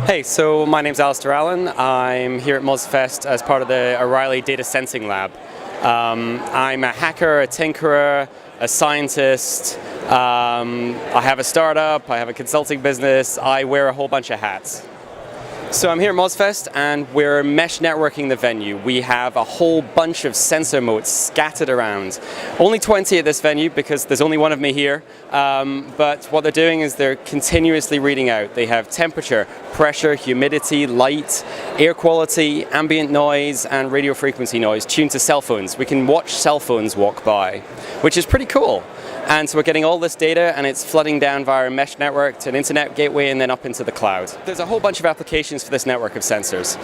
Hey, so my name's Alasdair Allan. I'm here at MozFest as part of the O'Reilly Data Sensing Lab. I'm a hacker, a tinkerer, a scientist. I have a startup, I have a consulting business. I wear a whole bunch of hats. So I'm here at MozFest and we're mesh networking the venue. We have a whole bunch of sensor motes scattered around. Only 20 at this venue because there's only one of me here. But what they're doing is they're continuously reading out. They have temperature, pressure, humidity, light, air quality, ambient noise, and radio frequency noise tuned to cell phones. We can watch cell phones walk by, which is pretty cool. And so we're getting all this data and it's flooding down via a mesh network to an internet gateway and then up into the cloud. There's a whole bunch of applications for this network of sensors.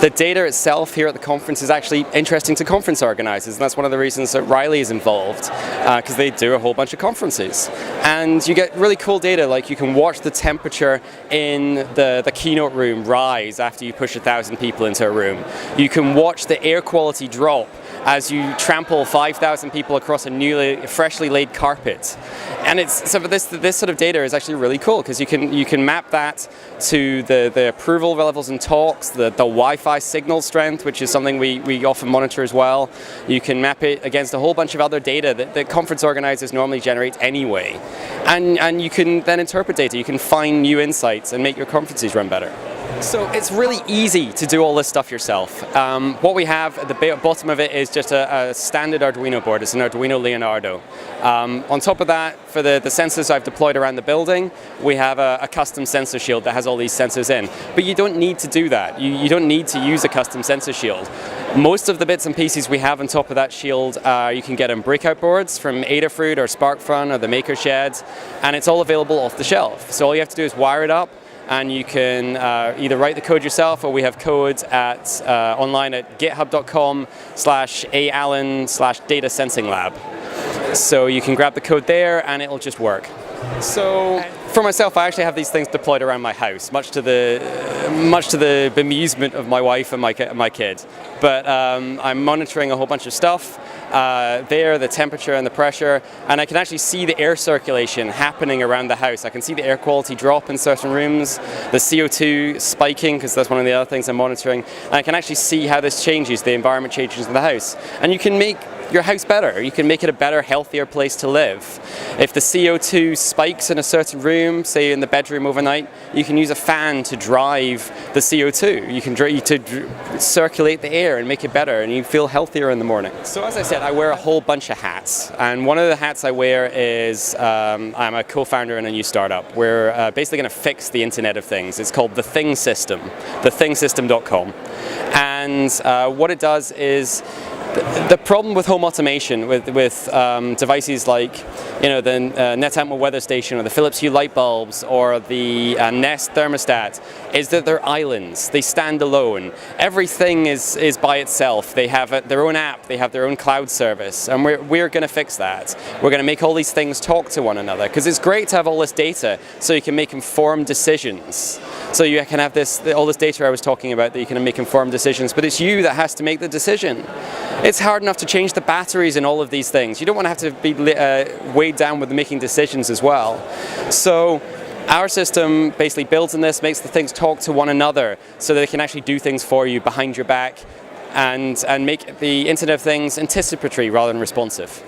The data itself here at the conference is actually interesting to conference organizers, and that's one of the reasons that Riley is involved, because they do a whole bunch of conferences. And you get really cool data, like you can watch the temperature in the keynote room rise after you push 1,000 people into a room. You can watch the air quality drop as you trample 5,000 people across a freshly laid carpet. And this sort of data is actually really cool because you can map that to the approval levels in talks, the Wi-Fi signal strength, which is something we often monitor as well. You can map it against a whole bunch of other data that conference organizers normally generate anyway. And you can then interpret data, you can find new insights and make your conferences run better. So it's really easy to do all this stuff yourself. What we have at the bottom of it is just a standard Arduino board. It's an Arduino Leonardo. On top of that, for the sensors I've deployed around the building, we have a custom sensor shield that has all these sensors in. But you don't need to do that. You don't need to use a custom sensor shield. Most of the bits and pieces we have on top of that shield, you can get on breakout boards from Adafruit or SparkFun or the Maker Shed, and it's all available off the shelf. So all you have to do is wire it up, and you can either write the code yourself, or we have code at online at github.com/allan/data sensing lab. So you can grab the code there and it'll just work. So for myself, I actually have these things deployed around my house, much to the bemusement of my wife and my kid. But I'm monitoring a whole bunch of stuff. The temperature and the pressure, and I can actually see the air circulation happening around the house. I can see the air quality drop in certain rooms, the CO2 spiking, because that's one of the other things I'm monitoring, and I can actually see how this changes, the environment changes in the house. And you can make your house better. You can make it a better, healthier place to live. If the CO2 spikes in a certain room, say in the bedroom overnight, you can use a fan to drive the CO2. You can circulate the air and make it better, and you feel healthier in the morning. So as I said, I wear a whole bunch of hats, and one of the hats I wear is I'm a co-founder in a new startup. We're basically going to fix the Internet of Things. It's called the Thing System, thethingsystem.com. And what it does is, the problem with home automation, with devices like the Netatmo weather station or the Philips Hue light bulbs or the Nest thermostat, is that they're islands. They stand alone. Everything is by itself. They have their own app. They have their own cloud service, and we're going to fix that. We're going to make all these things talk to one another, because it's great to have all this data so you can make informed decisions. So you can have all this data I was talking about that you can make informed decisions, but it's you that has to make the decision. It's hard enough to change the batteries in all of these things. You don't want to have to be weighed down with making decisions as well. So our system basically builds on this, makes the things talk to one another so that they can actually do things for you behind your back and make the Internet of Things anticipatory rather than responsive.